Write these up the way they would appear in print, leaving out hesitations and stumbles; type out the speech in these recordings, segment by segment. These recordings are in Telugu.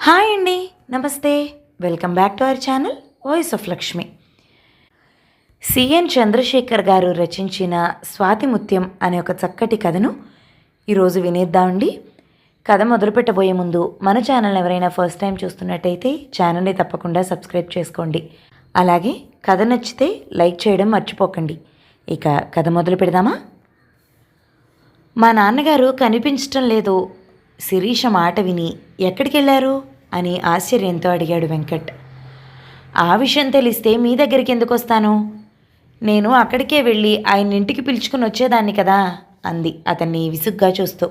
హాయ్ అండి. నమస్తే. Welcome back to our channel voice of Lakshmi. C N Chandrashekhar గారు రచించిన స్వాతి ముత్యం అనే ఒక చక్కటి కథను ఈరోజు వినేద్దామండి. కథ మొదలుపెట్టబోయే ముందు మన ఛానల్ ఎవరైనా ఫస్ట్ టైం చూస్తున్నట్టయితే ఛానల్ని తప్పకుండా సబ్స్క్రైబ్ చేసుకోండి. అలాగే కథ నచ్చితే లైక్ చేయడం మర్చిపోకండి. ఇక కథ మొదలు పెడదామా? మా నాన్నగారు కనిపించటం లేదు. శిరీష మాట విని ఎక్కడికి వెళ్ళారు అని ఆశ్చర్యంతో అడిగాడు వెంకట్. ఆ విషయం తెలిస్తే మీ దగ్గరికి ఎందుకు వస్తాను? నేను అక్కడికే వెళ్ళి ఆయన ఇంటికి పిలుచుకుని వచ్చేదాన్ని కదా అంది అతన్ని విసుగ్గా చూస్తూ.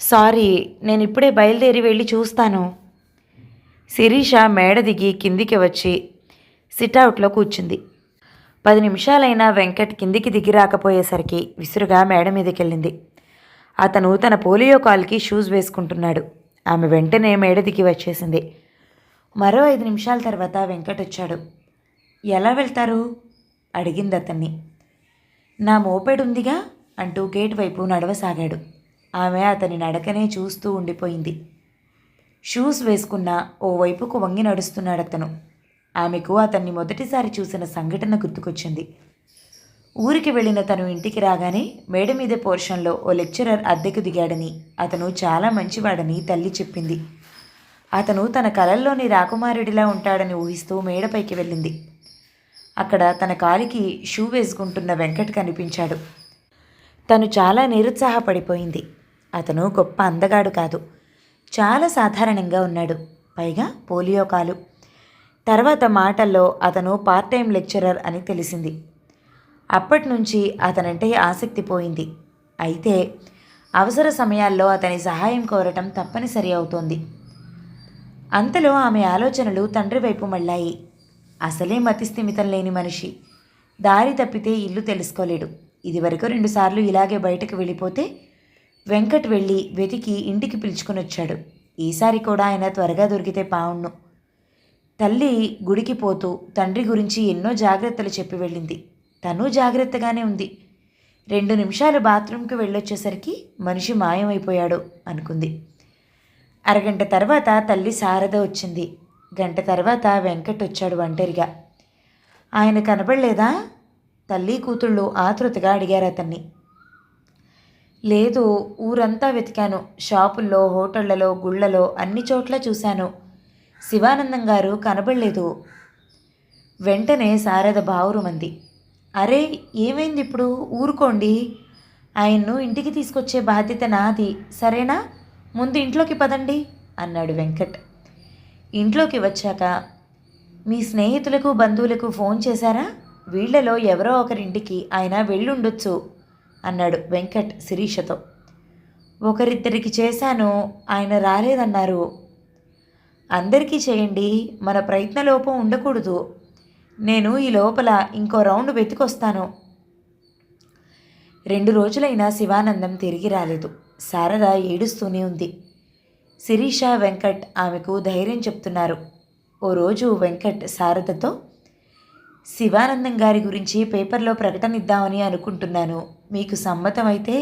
సారీ, నేను ఇప్పుడే బయలుదేరి వెళ్ళి చూస్తాను. శిరీష మేడ దిగి కిందికి వచ్చి సిట్అవుట్లో కూర్చుంది. 10 నిమిషాలైనా వెంకట్ కిందికి దిగి రాకపోయేసరికి విసురుగా మేడ మీదకి వెళ్ళింది. అతను తన పోలియో కాల్కి షూస్ వేసుకుంటున్నాడు. ఆమె వెంటనే మేడ దిగి వచ్చేసింది. మరో 5 నిమిషాల తర్వాత వెంకట్ వచ్చాడు. ఎలా వెళ్తారు అడిగింది అతన్ని. నా మోపెడ్ ఉందిగా అంటూ గేట్ వైపు నడవసాగాడు. ఆమె అతని నడకనే చూస్తూ ఉండిపోయింది. షూస్ వేసుకున్న ఓ వైపుకు వంగి నడుస్తున్నాడు అతను. ఆమెకు అతన్ని మొదటిసారి చూసిన సంఘటన గుర్తుకొచ్చింది. ఊరికి వెళ్ళిన తను ఇంటికి రాగానే మేడ మీద పోర్షన్లో ఓ లెక్చరర్ అద్దెకు దిగాడని, అతను చాలా మంచివాడని తల్లి చెప్పింది. అతను తన కలల్లోని రాకుమారుడిలా ఉంటాడని ఊహిస్తూ మేడపైకి వెళ్ళింది. అక్కడ తన కాలికి షూ వేసుకుంటున్న వెంకట్ కనిపించాడు. తను చాలా నిరుత్సాహపడిపోయింది. అతను గొప్ప అందగాడు కాదు, చాలా సాధారణంగా ఉన్నాడు. పైగా పోలియో కాలు. తర్వాత మాటల్లో అతను పార్ట్ టైం లెక్చరర్ అని తెలిసింది. అప్పటి నుంచి అతనంటే ఆసక్తి పోయింది. అయితే అవసర సమయాల్లో అతని సహాయం కోరటం తప్పనిసరి అవుతోంది. అంతలో ఆమె ఆలోచనలు తండ్రి వైపు మళ్ళాయి. అసలే మతిస్థిమితం లేని మనిషి. దారి తప్పితే ఇల్లు తెలుసుకోలేడు. ఇదివరకు 2 సార్లు ఇలాగే బయటకు వెళ్ళిపోతే వెంకట్ వెళ్ళి వెతికి ఇంటికి పిలుచుకుని వచ్చాడు. ఈసారి కూడా ఆయన త్వరగా దొరికితే పావుణ్ణు. తల్లి గుడికి పోతూ తండ్రి గురించి ఎన్నో జాగ్రత్తలు చెప్పి వెళ్ళింది. తను జాగ్రత్తగానే ఉంది. 2 నిమిషాలు బాత్రూంకి వెళ్ళొచ్చేసరికి మనిషి మాయమైపోయాడు అనుకుంది. అరగంట తర్వాత తల్లి శారద వచ్చింది. గంట తర్వాత వెంకట్ వచ్చాడు ఒంటరిగా. ఆయన కనబడలేదా? తల్లి కూతుళ్ళు ఆతృతగా అడిగారు అతన్ని. లేదు, ఊరంతా వెతికాను. షాపుల్లో, హోటళ్లలో, గుళ్లలో అన్ని చోట్ల చూశాను. శివానందం గారు కనబడలేదు. వెంటనే శారద బావురుమంది. అరే, ఏమైంది ఇప్పుడు? ఊరుకోండి. ఆయన్ను ఇంటికి తీసుకొచ్చే బాధ్యత నాది, సరేనా? ముందు ఇంట్లోకి పదండి అన్నాడు వెంకట్. ఇంట్లోకి వచ్చాక మీ స్నేహితులకు బంధువులకు ఫోన్ చేశారా? వీళ్లలో ఎవరో ఒకరింటికి ఆయన వెళ్ళుండొచ్చు అన్నాడు వెంకట్ శిరీషతో. ఒకరిద్దరికి చేశాను, ఆయన రాలేదన్నారు. అందరికీ చేయండి, మన ప్రయత్నలోపం ఉండకూడదు. నేను ఈ లోపల ఇంకో రౌండ్ వెతికొస్తాను. 2 రోజులైనా శివానందం తిరిగి రాలేదు. శారద ఏడుస్తూనే ఉంది. శిరీష, వెంకట్ ఆమెకు ధైర్యం చెప్తున్నారు. ఓ రోజు వెంకట్ శారదతో, శివానందం గారి గురించి పేపర్లో ప్రకటన ఇద్దామని అనుకుంటున్నాను. మీకు సమ్మతమైతే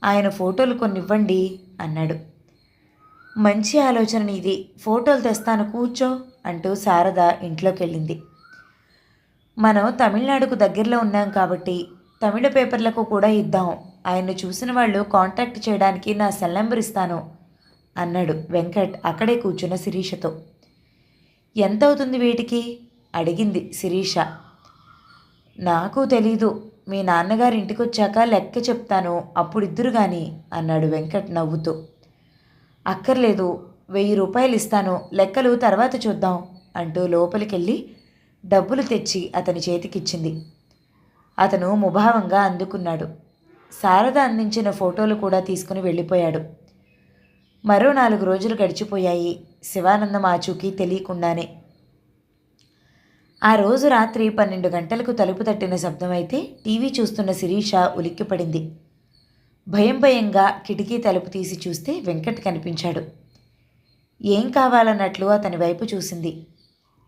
ఆయన ఫోటోలు కొన్నివ్వండి అన్నాడు. మంచి ఆలోచన ఇది, ఫోటోలు తెస్తాను, కూర్చో అంటూ శారద ఇంట్లోకి వెళ్ళింది. మనం తమిళనాడుకు దగ్గరలో ఉన్నాం కాబట్టి తమిళ పేపర్లకు కూడా ఇద్దాం. ఆయన్ను చూసిన వాళ్ళు కాంటాక్ట్ చేయడానికి నా సెల్ నెంబర్ ఇస్తాను అన్నాడు వెంకట్ అక్కడే కూర్చున్న శిరీషతో. ఎంత అవుతుంది వీటికి అడిగింది శిరీష. నాకు తెలీదు, మీ నాన్నగారి ఇంటికి వచ్చాక లెక్క చెప్తాను, అప్పుడు ఇద్దురు గాని అన్నాడు వెంకట్ నవ్వుతూ. అక్కర్లేదు, 1000 రూపాయలు ఇస్తాను, లెక్కలు తర్వాత చూద్దాం అంటూ లోపలికెళ్ళి డబ్బులు తెచ్చి అతని చేతికిచ్చింది. అతను ముభావంగా అందుకున్నాడు. శారద అందించిన ఫోటోలు కూడా తీసుకుని వెళ్ళిపోయాడు. మరో 4 రోజులు గడిచిపోయాయి. శివానందం ఆచూకీ తెలియకుండానే. ఆ రోజు రాత్రి 12 గంటలకు తలుపు తట్టిన శబ్దమైతే టీవీ చూస్తున్న శిరీష ఉలిక్కిపడింది. భయంగా కిటికీ తలుపు తీసి చూస్తే వెంకట్ కనిపించాడు. ఏం కావాలన్నట్లు అతని వైపు చూసింది.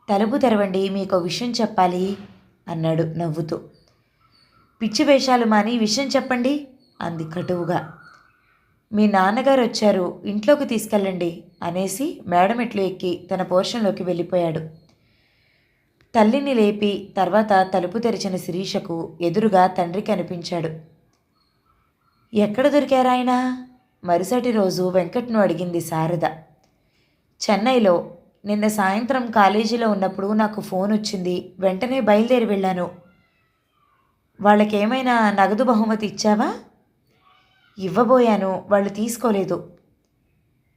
తలుపు తెరవండి, మీకో విషయం చెప్పాలి అన్నాడు నవ్వుతూ. పిచ్చి వేషాలు మాని విషయం చెప్పండి అంది కటువుగా. మీ నాన్నగారు వచ్చారు, ఇంట్లోకి తీసుకెళ్ళండి అనేసి మేడమెట్లు ఎక్కి తన పోర్షన్లోకి వెళ్ళిపోయాడు. తల్లిని లేపి తర్వాత తలుపు తెరిచిన శిరీషకు ఎదురుగా తండ్రి కనిపించాడు. ఎక్కడ దొరికారాయన? మరుసటి రోజు వెంకట్ను అడిగింది శారద. చెన్నైలో. నిన్న సాయంత్రం కాలేజీలో ఉన్నప్పుడు నాకు ఫోన్ వచ్చింది, వెంటనే బయలుదేరి వెళ్ళాను. వాళ్ళకేమైనా నగదు బహుమతి ఇచ్చావా? ఇవ్వబోయాను, వాళ్ళు తీసుకోలేదు.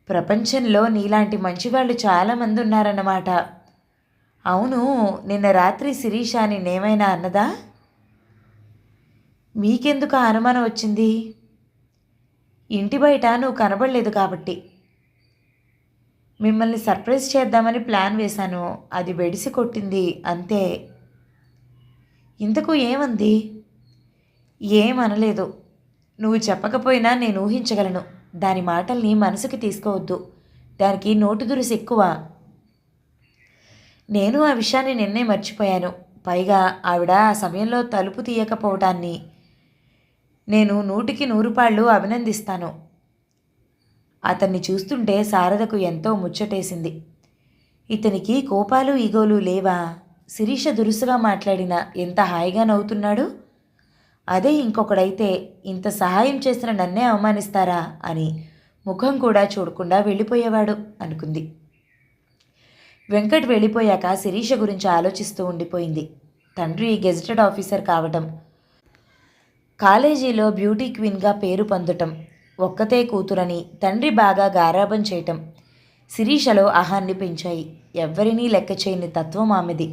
ప్రపంచంలో నీలాంటి మంచివాళ్ళు చాలామంది ఉన్నారన్నమాట. అవును, నిన్న రాత్రి శిరీష నిన్నేమైనా అన్నదా? మీకెందుకు ఆ అనుమానం వచ్చింది? ఇంటి బయట నువ్వు కనబడలేదు కాబట్టి. మిమ్మల్ని సర్ప్రైజ్ చేద్దామని ప్లాన్ వేశాను, అది బెడిసి కొట్టింది అంతే. ఇంతకు ఏమంది? ఏమనలేదు. నువ్వు చెప్పకపోయినా నేను ఊహించగలను. దాని మాటల్ని మనసుకి తీసుకోవద్దు, దానికి నోటు దురుసు ఎక్కువ. నేను ఆ విషయాన్ని నిన్నే మర్చిపోయాను. పైగా ఆవిడ ఆ సమయంలో తలుపు తీయకపోవటాన్ని నేను 100% అభినందిస్తాను. అతన్ని చూస్తుంటే శారదకు ఎంతో ముచ్చటేసింది. ఇతనికి కోపాలు ఈగోలు లేవా? శిరీష దురుసుగా మాట్లాడినా ఎంత హాయిగా నవ్వుతున్నాడు. అదే ఇంకొకడైతే ఇంత సహాయం చేసిన నన్నే అవమానిస్తారా అని ముఖం కూడా చూడకుండా వెళ్ళిపోయేవాడు అనుకుంది. వెంకట్ వెళ్ళిపోయాక శిరీష గురించి ఆలోచిస్తూ ఉండిపోయింది. తండ్రి గెజిటెడ్ ఆఫీసర్ కావటం, కాలేజీలో బ్యూటీ క్వీన్గా పేరు పొందటం, ఒక్కతే కూతురని తండ్రి బాగా గారాబం చేయటం శిరీషలో అహాన్ని పెంచాయి. ఎవ్వరినీ లెక్క చేయని తత్వం ఆమెది.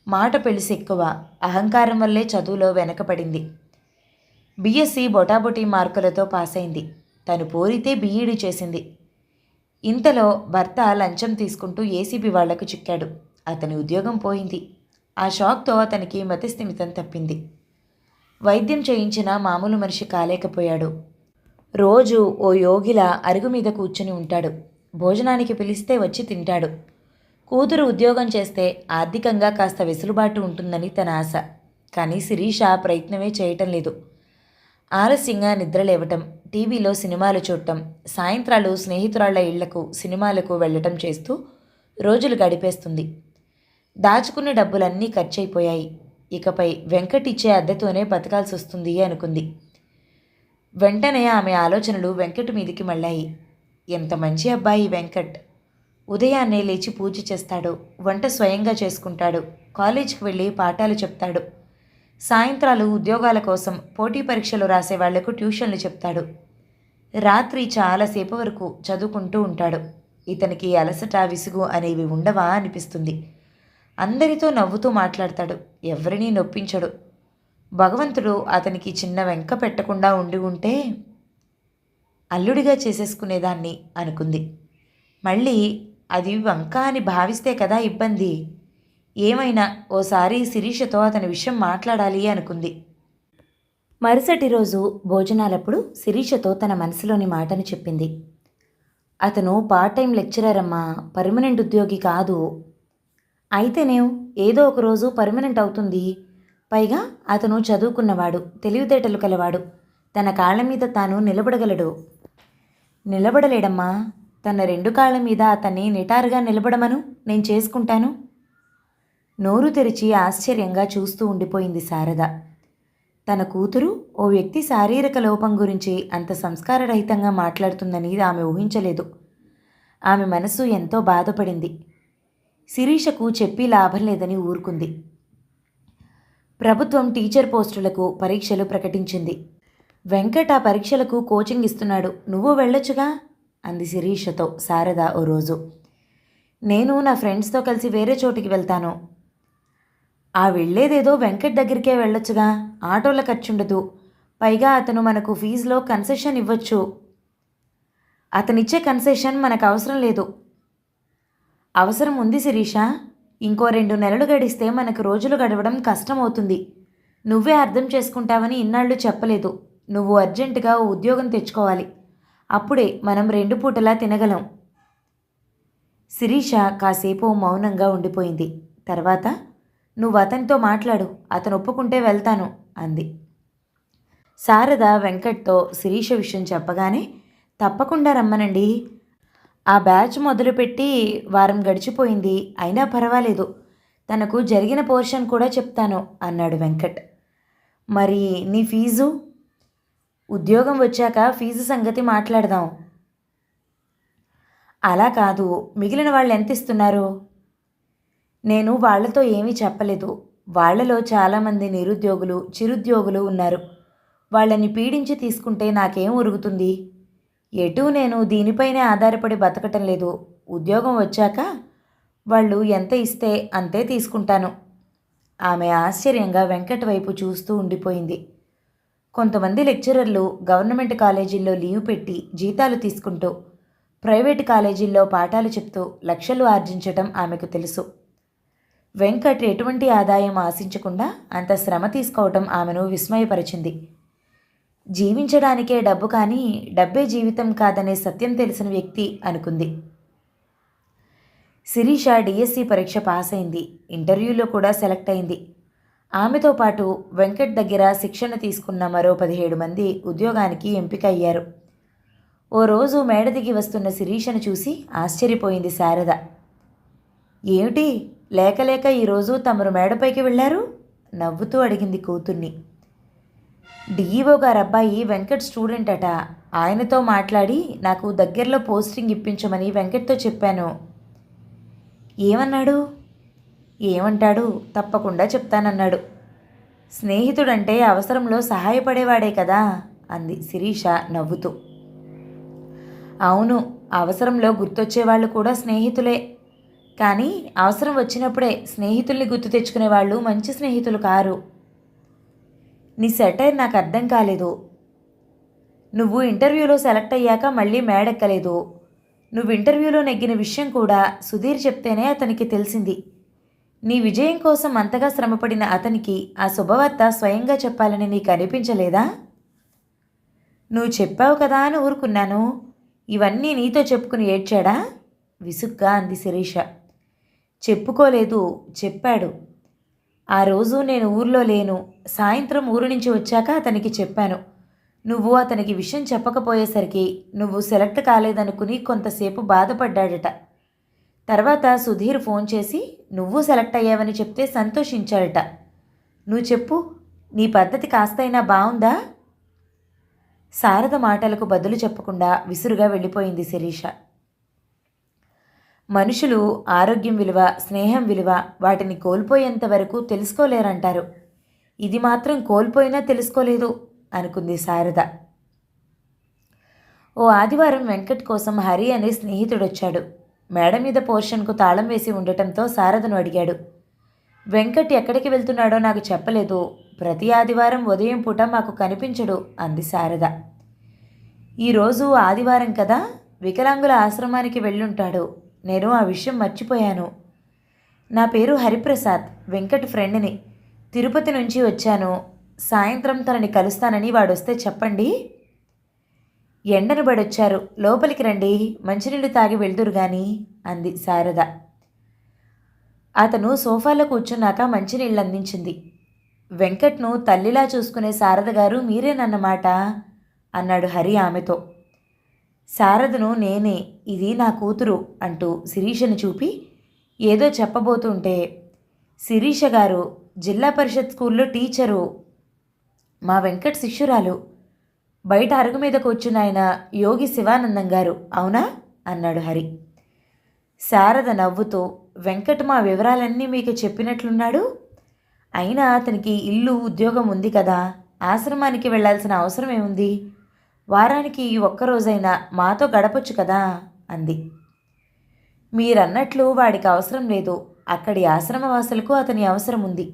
మాట పెళిసి ఎక్కువ. అహంకారం వల్లే చదువులో వెనకపడింది. బీఎస్సీ బొటాబొటీ మార్కులతో పాస్ అయింది. తను పోరితే బీఈడీ చేసింది. ఇంతలో భర్త లంచం తీసుకుంటూ ఏసీబీ వాళ్లకు చిక్కాడు. అతని ఉద్యోగం పోయింది. ఆ షాక్తో అతనికి మతిస్థిమితం తప్పింది. వైద్యం చేయించినా మామూలు మనిషి కాలేకపోయాడు. రోజు ఓ యోగిలా అరుగు మీద కూర్చుని ఉంటాడు. భోజనానికి పిలిస్తే వచ్చి తింటాడు. కూతురు ఉద్యోగం చేస్తే ఆర్థికంగా కాస్త వెసులుబాటు ఉంటుందని తన ఆశ. కానీ శిరీష ప్రయత్నమే చేయటం లేదు. ఆలస్యంగా నిద్రలేవటం, టీవీలో సినిమాలు చూడటం, సాయంత్రాలు స్నేహితురాళ్ల ఇళ్లకు సినిమాలకు వెళ్ళటం చేస్తూ రోజులు గడిపేస్తుంది. దాచుకున్న డబ్బులన్నీ ఖర్చయిపోయాయి. ఇకపై వెంకట్ ఇచ్చే అద్దెతోనే బతకాల్సి వస్తుంది అనుకుంది. వెంటనే ఆమె ఆలోచనలు వెంకట్ మీదికి మళ్ళాయి. ఎంత మంచి అబ్బాయి వెంకట్. ఉదయాన్నే లేచి పూజ చేస్తాడు, వంట స్వయంగా చేసుకుంటాడు, కాలేజీకి వెళ్ళి పాఠాలు చెప్తాడు. సాయంత్రాలు ఉద్యోగాల కోసం పోటీ పరీక్షలు రాసే వాళ్లకు ట్యూషన్లు చెప్తాడు. రాత్రి చాలాసేపు వరకు చదువుకుంటూ ఉంటాడు. ఇతనికి అలసట, విసుగు అనేవి ఉండవా అనిపిస్తుంది. అందరితో నవ్వుతూ మాట్లాడతాడు, ఎవరినీ నొప్పించడు. భగవంతుడు అతనికి చిన్న వెంక పెట్టకుండా ఉండి ఉంటే అల్లుడిగా చేసేసుకునేదాన్ని అనుకుంది. మళ్ళీ అది వంక అని భావిస్తే కదా ఇబ్బంది. ఏమైనా ఓసారి శిరీషతో అతని విషయం మాట్లాడాలి అనుకుంది. మరుసటి రోజు భోజనాలప్పుడు శిరీషతో తన మనసులోని మాటను చెప్పింది. అతను పార్ట్ టైం లెక్చరర్ అమ్మా, పర్మనెంట్ ఉద్యోగి కాదు. అయితేనేం, ఏదో ఒక రోజు పర్మనెంట్ అవుతుంది. పైగా అతను చదువుకున్నవాడు, తెలివితేటలు కలవాడు, తన కాళ్ళ మీద తాను నిలబడగలడు. నిలబడలేడమ్మా. తన 2 కాళ్ళ మీద అతన్ని నిటారుగా నిలబడమను, నేను చేసుకుంటాను. నోరు తెరిచి ఆశ్చర్యంగా చూస్తూ ఉండిపోయింది శారద. తన కూతురు ఓ వ్యక్తి శారీరక లోపం గురించి అంత సంస్కారరహితంగా మాట్లాడుతుందని ఆమె ఊహించలేదు. ఆమె మనసు ఎంతో బాధపడింది. శిరీషకు చెప్పి లాభం లేదని ఊరుకుంది. ప్రభుత్వం టీచర్ పోస్టులకు పరీక్షలు ప్రకటించింది. వెంకట్ ఆ పరీక్షలకు కోచింగ్ ఇస్తున్నాడు, నువ్వు వెళ్ళొచ్చుగా అంది శిరీషతో శారద ఓ రోజు. నేను నా ఫ్రెండ్స్తో కలిసి వేరే చోటికి వెళ్తాను. ఆ వెళ్ళేదేదో వెంకట్ దగ్గరికే వెళ్ళొచ్చుగా, ఆటోల ఖర్చుండదు. పైగా అతను మనకు ఫీజులో కన్సెషన్ ఇవ్వచ్చు. అతనిచ్చే కన్సెషన్ మనకు అవసరం లేదు. అవసరం ఉంది శిరీష. ఇంకో 2 నెలలు గడిస్తే మనకు రోజులు గడవడం కష్టమవుతుంది. నువ్వే అర్థం చేసుకుంటావని ఇన్నాళ్ళు చెప్పలేదు. నువ్వు అర్జెంటుగా ఓ ఉద్యోగం తెచ్చుకోవాలి. అప్పుడే మనం 2 పూటలా తినగలం. శిరీష కాసేపు మౌనంగా ఉండిపోయింది. తర్వాత, నువ్వు అతనితో మాట్లాడు, అతను ఒప్పుకుంటే వెళ్తాను అంది. శారద వెంకట్తో శిరీష విషయం చెప్పగానే తప్పకుండా రమ్మనండి. ఆ బ్యాచ్ మొదలుపెట్టి వారం గడిచిపోయింది. అయినా పర్వాలేదు. తనకు జరిగిన పోర్షన్ కూడా చెప్తాను అన్నాడు వెంకట్. మరి నీ ఫీజు? ఉద్యోగం వచ్చాక ఫీజు సంగతి మాట్లాడదాం. అలా కాదు, మిగిలిన వాళ్ళు ఎంత ఇస్తున్నారు? నేను వాళ్లతో ఏమీ చెప్పలేదు. వాళ్లలో చాలామంది నిరుద్యోగులు, చిరుద్యోగులు ఉన్నారు. వాళ్ళని పీడించి తీసుకుంటే నాకేం ఉరుగుతుంది? ఎటూ నేను దీనిపైనే ఆధారపడి బతకటం లేదు. ఉద్యోగం వచ్చాక వాళ్ళు ఎంత ఇస్తే అంతే తీసుకుంటాను. ఆమె ఆశ్చర్యంగా వెంకట్ వైపు చూస్తూ ఉండిపోయింది. కొంతమంది లెక్చరర్లు గవర్నమెంట్ కాలేజీల్లో లీవ్ పెట్టి జీతాలు తీసుకుంటూ ప్రైవేటు కాలేజీల్లో పాఠాలు చెప్తూ లక్షలు ఆర్జించటం ఆమెకు తెలుసు. వెంకట్ ఎటువంటి ఆదాయం ఆశించకుండా అంత శ్రమ తీసుకోవటం ఆమెను విస్మయపరిచింది. జీవించడానికే డబ్బు కానీ డబ్బే జీవితం కాదనే సత్యం తెలిసిన వ్యక్తి అనుకుంది. శిరీష డిఎస్సి పరీక్ష పాస్ అయింది. ఇంటర్వ్యూలో కూడా సెలెక్ట్ అయింది. ఆమెతో పాటు వెంకట్ దగ్గర శిక్షణ తీసుకున్న మరో 17 మంది ఉద్యోగానికి ఎంపిక అయ్యారు. ఓ రోజు మేడ దిగి వస్తున్న శిరీషను చూసి ఆశ్చర్యపోయింది శారద. ఏమిటి, లేక లేక ఈరోజు తమరు మేడపైకి వెళ్ళారు? నవ్వుతూ అడిగింది కూతుర్ని. డిఈఓ గారు అబ్బాయి వెంకట్ స్టూడెంట్ అట. ఆయనతో మాట్లాడి నాకు దగ్గరలో పోస్టింగ్ ఇప్పించమని వెంకట్తో చెప్పాను. ఏమన్నాడు? ఏమంటాడు, తప్పకుండా చెప్తానన్నాడు. స్నేహితుడంటే అవసరంలో సహాయపడేవాడే కదా అంది శిరీష నవ్వుతూ. అవును, అవసరంలో గుర్తొచ్చేవాళ్ళు కూడా స్నేహితులే. కానీ అవసరం వచ్చినప్పుడే స్నేహితుల్ని గుర్తు తెచ్చుకునేవాళ్ళు మంచి స్నేహితులు కారు. నీ సెటైర్ నాకు అర్థం కాలేదు. నువ్వు ఇంటర్వ్యూలో సెలెక్ట్ అయ్యాక మళ్ళీ మేడెక్కలేదు. నువ్వు ఇంటర్వ్యూలో నెగ్గిన విషయం కూడా సుధీర్ చెప్తేనే అతనికి తెలిసింది. నీ విజయం కోసం అంతగా శ్రమపడిన అతనికి ఆ శుభవార్త స్వయంగా చెప్పాలని నీకు అనిపించలేదా? నువ్వు చెప్పావు కదా అని ఊరుకున్నాను. ఇవన్నీ నీతో చెప్పుకుని ఏడ్చాడా? విసుగ్గా అంది శిరీష. చెప్పుకోలేదు, చెప్పాడు. ఆ రోజు నేను ఊర్లో లేను. సాయంత్రం ఊరు నుంచి వచ్చాక అతనికి చెప్పాను. నువ్వు అతనికి విషయం చెప్పకపోయేసరికి నువ్వు సెలెక్ట్ కాలేదనుకుని కొంతసేపు బాధపడ్డాడట. తర్వాత సుధీర్ ఫోన్ చేసి నువ్వు సెలెక్ట్ అయ్యావని చెప్తే సంతోషించాడట. నువ్వు చెప్పు, నీ పద్ధతి కాస్తైనా బాగుందా? శారద మాటలకు బదులు చెప్పకుండా విసురుగా వెళ్ళిపోయింది శిరీష. మనుషులు ఆరోగ్యం విలువ, స్నేహం విలువ వాటిని కోల్పోయేంత వరకు తెలుసుకోలేరంటారు. ఇది మాత్రం కోల్పోయినా తెలుసుకోలేదు అనుకుంది శారద. ఓ ఆదివారం వెంకట్ కోసం హరి అనే స్నేహితుడొచ్చాడు. మేడ మీద పోర్షన్కు తాళం వేసి ఉండటంతో శారదను అడిగాడు. వెంకట్ ఎక్కడికి వెళ్తున్నాడో నాకు చెప్పలేదు. ప్రతి ఆదివారం ఉదయం పూట మాకు కనిపించడు అంది శారద. ఈరోజు ఆదివారం కదా, వికలాంగుల ఆశ్రమానికి వెళ్ళుంటాడు. నేను ఆ విషయం మర్చిపోయాను. నా పేరు హరిప్రసాద్, వెంకట్ ఫ్రెండ్ని. తిరుపతి నుంచి వచ్చాను. సాయంత్రం తనని కలుస్తానని వాడొస్తే చెప్పండి. ఎండను పడొచ్చారు, లోపలికి రండి, మంచినీళ్ళు తాగి వెళ్తురు గాని అంది శారద. అతను సోఫాలో కూర్చున్నాక మంచినీళ్ళు అందించింది. వెంకట్ను తల్లిలా చూసుకునే శారద గారు మీరేనన్నమాట అన్నాడు హరి ఆమెతో. శారదను నేనే, ఇది నా కూతురు అంటూ శిరీషను చూపి ఏదో చెప్పబోతుంటే, శిరీష గారు జిల్లా పరిషత్ స్కూల్లో టీచరు, మా వెంకట్ శిష్యురాలు. బయట అరుగు మీద కూర్చున్న ఆయన యోగి శివానందం గారు, అవునా అన్నాడు హరి. శారద నవ్వుతూ, వెంకట్ మా వివరాలన్నీ మీకు చెప్పినట్లున్నాడు. అయినా అతనికి ఇల్లు, ఉద్యోగం ఉంది కదా, ఆశ్రమానికి వెళ్లాల్సిన అవసరం ఏముంది? వారానికి ఒక్కరోజైనా మాతో గడపొచ్చు కదా అంది. మీరన్నట్లు వాడికి అవసరం లేదు. అక్కడి ఆశ్రమవాసులకు అతని అవసరం ఉంది.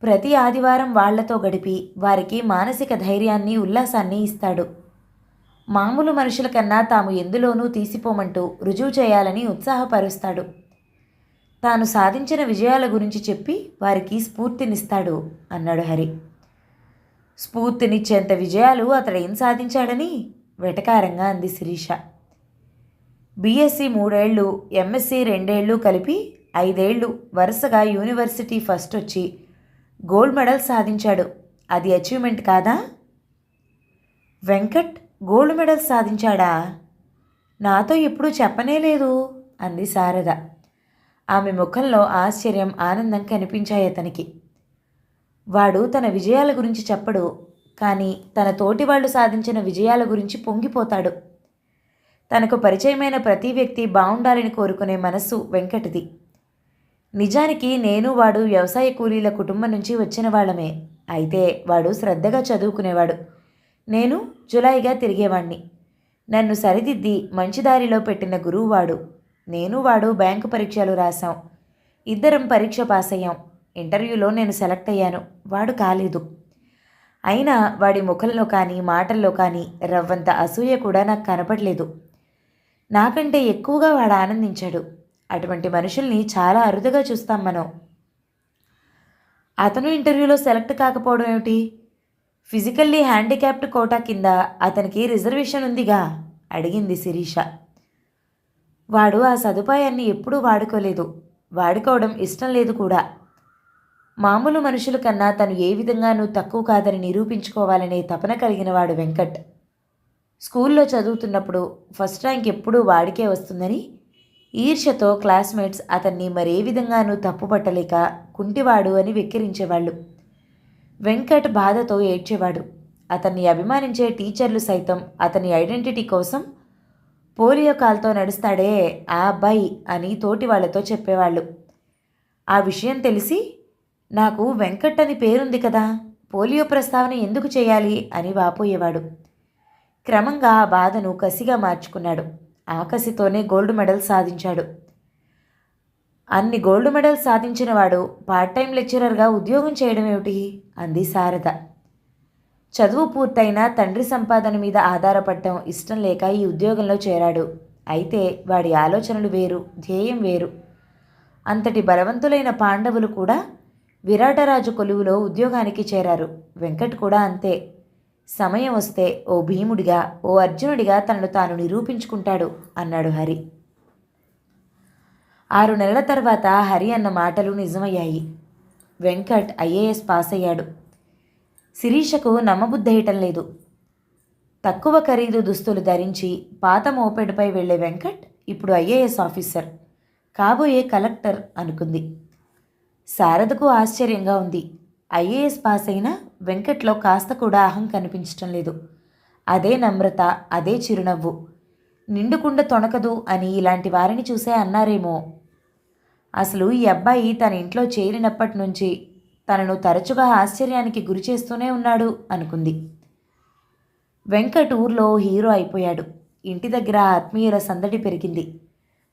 ప్రతి ఆదివారం వాళ్లతో గడిపి వారికి మానసిక ధైర్యాన్ని, ఉల్లాసాన్ని ఇస్తాడు. మామూలు మనుషుల కన్నా తాము ఎందులోనూ తీసిపోమంటూ రుజువు చేయాలని ఉత్సాహపరుస్తాడు. తాను సాధించిన విజయాల గురించి చెప్పి వారికి స్ఫూర్తినిస్తాడు అన్నాడు హరి. స్ఫూర్తినిచ్చేంత విజయాలు అతడేం సాధించాడని వెటకారంగా అంది శిరీష. బీఎస్సీ 3 ఏళ్ళు, ఎంఎస్సీ 2 ఏళ్ళు కలిపి 5 ఏళ్ళు వరుసగా యూనివర్సిటీ ఫస్ట్ వచ్చి గోల్డ్ మెడల్ సాధించాడు. అది అచీవ్మెంట్ కాదా? వెంకట్ గోల్డ్ మెడల్ సాధించాడా? నాతో ఎప్పుడూ చెప్పనే లేదు అంది శారద. ఆమె ముఖంలో ఆశ్చర్యం, ఆనందం కనిపించాయి అతనికి. వాడు తన విజయాల గురించి చెప్పడు, కానీ తన తోటి వాళ్ళు సాధించిన విజయాల గురించి పొంగిపోతాడు. తనకు పరిచయమైన ప్రతి వ్యక్తి బాగుండాలని కోరుకునే మనస్సు వెంకట్ది. నిజానికి నేను వాడు వ్యవసాయ కూలీల కుటుంబం నుంచి వచ్చిన వాళ్ళమే. అయితే వాడు శ్రద్ధగా చదువుకునేవాడు, నేను జులాయిగా తిరిగేవాణ్ణి. నన్ను సరిదిద్ది మంచి దారిలో పెట్టిన గురువు వాడు. నేను వాడు బ్యాంకు పరీక్షలు రాశాం. ఇద్దరం పరీక్ష పాస్ అయ్యాం. ఇంటర్వ్యూలో నేను సెలెక్ట్ అయ్యాను, వాడు కాలేదు. అయినా వాడి ముఖంలో కానీ మాటల్లో కానీ రవ్వంత అసూయ కూడా నాకు కనపడలేదు. నాకంటే ఎక్కువగా వాడు ఆనందించాడు. అటువంటి మనుషుల్ని చాలా అరుదుగా చూస్తాం మనం. అతను ఇంటర్వ్యూలో సెలెక్ట్ కాకపోవడం ఏమిటి? ఫిజికల్లీ హ్యాండిక్యాప్డ్ కోటా కింద అతనికి రిజర్వేషన్ ఉందిగా అడిగింది శిరీష. వాడు ఆ సదుపాయాన్ని ఎప్పుడూ వాడుకోలేదు, వాడుకోవడం ఇష్టం లేదు కూడా. మామూలు మనుషుల కన్నా తను ఏ విధంగానూ తక్కువ కాదని నిరూపించుకోవాలనే తపన కలిగిన వాడు వెంకట్. స్కూల్లో చదువుతున్నప్పుడు ఫస్ట్ ర్యాంక్ ఎప్పుడూ వాడికే వస్తుందని ఈర్ష్యతో క్లాస్మేట్స్ అతన్ని మరే విధంగానూ తప్పుపట్టలేక కుంటివాడు అని వెక్కిరించేవాళ్ళు. వెంకట్ బాధతో ఏడ్చేవాడు. అతన్ని అభిమానించే టీచర్లు సైతం అతని ఐడెంటిటీ కోసం పోలియో కాల్తో నడుస్తాడే ఆ అబ్బాయి అని తోటి వాళ్లతో చెప్పేవాళ్ళు. ఆ విషయం తెలిసి నాకు వెంకట్ అని పేరుంది కదా, పోలియో ప్రస్తావన ఎందుకు చేయాలి అని వాపోయేవాడు. క్రమంగా ఆ బాధను కసిగా మార్చుకున్నాడు. ఆ కసితోనే గోల్డ్ మెడల్ సాధించాడు. అన్ని గోల్డ్ మెడల్స్ సాధించిన వాడు పార్ట్ టైం లెక్చరర్గా ఉద్యోగం చేయడం ఏమిటి అంది శారద. చదువు పూర్తయినా తండ్రి సంపాదన మీద ఆధారపడటం ఇష్టం లేక ఈ ఉద్యోగంలో చేరాడు. అయితే వాడి ఆలోచనలు వేరు, ధ్యేయం వేరు. అంతటి బలవంతులైన పాండవులు కూడా విరాటరాజు కొలువులో ఉద్యోగానికి చేరారు. వెంకట్ కూడా అంతే. సమయం వస్తే ఓ భీముడిగా, ఓ అర్జునుడిగా తనను తాను నిరూపించుకుంటాడు అన్నాడు హరి. 6 నెలల తర్వాత హరి అన్న మాటలు నిజమయ్యాయి. వెంకట్ ఐఏఎస్ పాస్ అయ్యాడు. శిరీషకు నమ్మబుద్ధేయటం లేదు. తక్కువ ఖరీదు దుస్తులు ధరించి పాత మోపెడ్పై వెళ్లే వెంకట్ ఇప్పుడు ఐఏఎస్ ఆఫీసర్, కాబోయే కలెక్టర్ అనుకుంది. శారదకు ఆశ్చర్యంగా ఉంది. ఐఏఎస్ పాస్ అయినా వెంకట్లో కాస్త కూడా అహం కనిపించటం లేదు. అదే నమ్రత, అదే చిరునవ్వు. నిండుకుండ తొణకదు అని ఇలాంటి వారిని చూసే అన్నారేమో. అసలు ఈ అబ్బాయి తన ఇంట్లో చేరినప్పటి నుంచి తనను తరచుగా ఆశ్చర్యానికి గురి చేస్తూనే ఉన్నాడు అనుకుంది. వెంకట్ ఊర్లో హీరో అయిపోయాడు. ఇంటి దగ్గర ఆత్మీయుల సందడి పెరిగింది.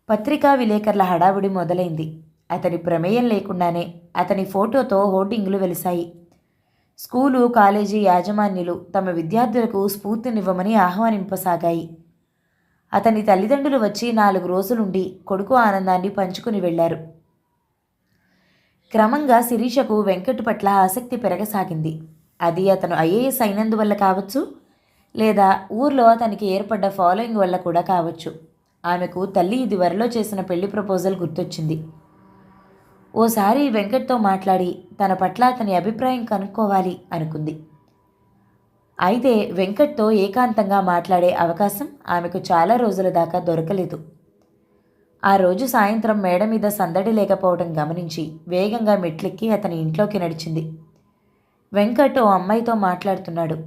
పత్రికా విలేకరుల హడావుడి మొదలైంది. అతని ప్రమేయం లేకుండానే అతని ఫోటోతో హోర్డింగులు వెలిశాయి. స్కూలు, కాలేజీ యాజమాన్యులు తమ విద్యార్థులకు స్ఫూర్తినివ్వమని ఆహ్వానింపసాగాయి. అతని తల్లిదండ్రులు వచ్చి 4 రోజులుండి కొడుకు ఆనందాన్ని పంచుకుని వెళ్లారు. క్రమంగా శిరీషకు వెంకట్ పట్ల ఆసక్తి పెరగసాగింది. అది అతను ఐఏఎస్ అయినందువల్ల కావచ్చు, లేదా ఊర్లో అతనికి ఏర్పడ్డ ఫాలోయింగ్ వల్ల కూడా కావచ్చు. ఆమెకు తల్లి ఇదివరలో చేసిన పెళ్లి ప్రపోజల్ గుర్తొచ్చింది. ఓసారి వెంకట్తో మాట్లాడి తన పట్ల అతని అభిప్రాయం కనుక్కోవాలి అనుకుంది. అయితే వెంకట్తో ఏకాంతంగా మాట్లాడే అవకాశం ఆమెకు చాలా రోజుల దాకా దొరకలేదు. ఆ రోజు సాయంత్రం మేడ మీద సందడి లేకపోవడం గమనించి వేగంగా మెట్లెక్కి అతని ఇంట్లోకి నడిచింది. వెంకట్ ఓ అమ్మాయితో మాట్లాడుతున్నాడు.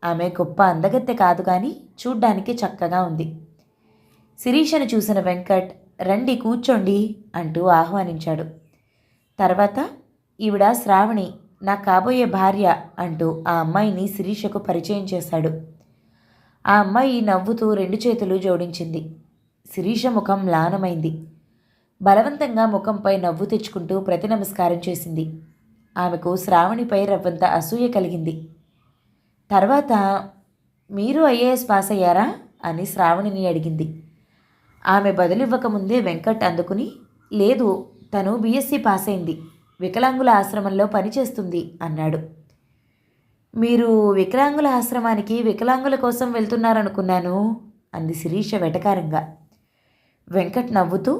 ఆమె గొప్ప అందగత్తె కాదు కానీ చూడ్డానికి చక్కగా ఉంది. శిరీషను చూసిన వెంకట్ రండి కూర్చోండి అంటూ ఆహ్వానించాడు. తర్వాత ఈవిడ శ్రావణి, నా కాబోయే భార్య అంటూ ఆ అమ్మాయిని శిరీషకు పరిచయం చేశాడు. ఆ అమ్మాయి నవ్వుతూ 2 చేతులు జోడించింది. శిరీష ముఖం మ్లానమైంది. బలవంతంగా ముఖంపై నవ్వు తెచ్చుకుంటూ ప్రతి నమస్కారం చేసింది. ఆమెకు శ్రావణిపై రవ్వంత అసూయ కలిగింది. తర్వాత మీరు ఐఏఎస్ పాస్ అయ్యారా అని శ్రావణిని అడిగింది. ఆమె బదులివ్వకముందే వెంకట్ అందుకుని, లేదు, తను బీఎస్సీ పాస్ అయింది, వికలాంగుల ఆశ్రమంలో పనిచేస్తుంది అన్నాడు. మీరు వికలాంగుల ఆశ్రమానికి వికలాంగుల కోసం వెళ్తున్నారనుకున్నాను అంది శిరీష వెటకారంగా. వెంకట్ నవ్వుతూ,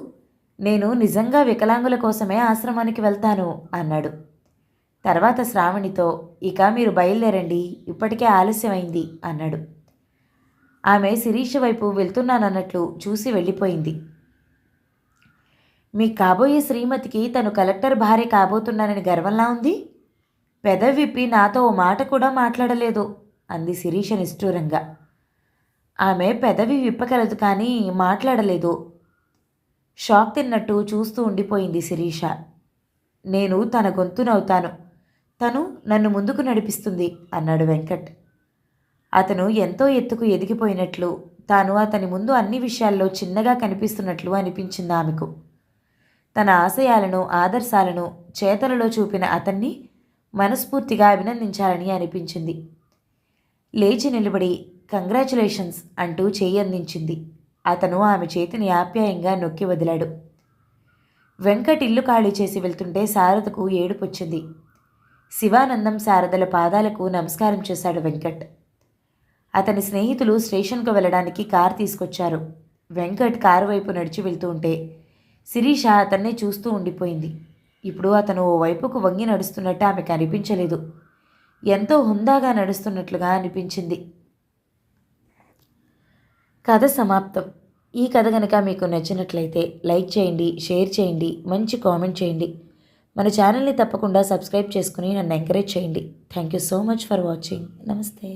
నేను నిజంగా వికలాంగుల కోసమే ఆశ్రమానికి వెళ్తాను అన్నాడు. తర్వాత శ్రావణితో, ఇక మీరు బయలుదేరండి, ఇప్పటికే ఆలస్యమైంది అన్నాడు. ఆమె శిరీష వైపు వెళ్తున్నానన్నట్లు చూసి వెళ్ళిపోయింది. మీ కాబోయే శ్రీమతికి తను కలెక్టర్ భార్య కాబోతున్నానని గర్వంలా ఉంది. పెదవి విప్పి నాతో ఓ మాట కూడా మాట్లాడలేదు అంది శిరీష నిష్ఠూరంగా. ఆమె పెదవి విప్పగలదు కానీ మాట్లాడలేదు. షాక్ తిన్నట్టు చూస్తూ ఉండిపోయింది శిరీష. నేను తన గొంతునవుతాను, తను నన్ను ముందుకు నడిపిస్తుంది అన్నాడు వెంకట్. అతను ఎంతో ఎత్తుకు ఎదిగిపోయినట్లు, తాను అతని ముందు అన్ని విషయాల్లో చిన్నగా కనిపిస్తున్నట్లు అనిపించింది ఆమెకు. తన ఆశయాలను ఆదర్శాలను చేతలలో చూపిన అతన్ని మనస్ఫూర్తిగా అభినందించాలని అనిపించింది. లేచి నిలబడి కంగ్రాచులేషన్స్ అంటూ చేయి అందించింది. అతను ఆమె చేతిని ఆప్యాయంగా నొక్కి వదిలాడు. వెంకట్ ఇల్లు ఖాళీ చేసి వెళ్తుంటే శారదకు ఏడుపొచ్చింది. శివానందం శారదల పాదాలకు నమస్కారం చేశాడు వెంకట్. అతని స్నేహితులు స్టేషన్కు వెళ్ళడానికి కారు తీసుకొచ్చారు. వెంకట్ కారు వైపు నడిచి వెళ్తూ ఉంటే శిరీష అతన్నే చూస్తూ ఉండిపోయింది. ఇప్పుడు అతను ఓ వైపుకు వంగి నడుస్తున్నట్టు ఆమెకు అనిపించలేదు. ఎంతో హుందాగా నడుస్తున్నట్లుగా అనిపించింది. కథ సమాప్తం. ఈ కథ కనుక మీకు నచ్చినట్లయితే లైక్ చేయండి, షేర్ చేయండి, మంచి కామెంట్ చేయండి. మన ఛానల్ని తప్పకుండా సబ్స్క్రైబ్ చేసుకుని నన్ను ఎంకరేజ్ చేయండి. Thank you so much for watching. నమస్తే.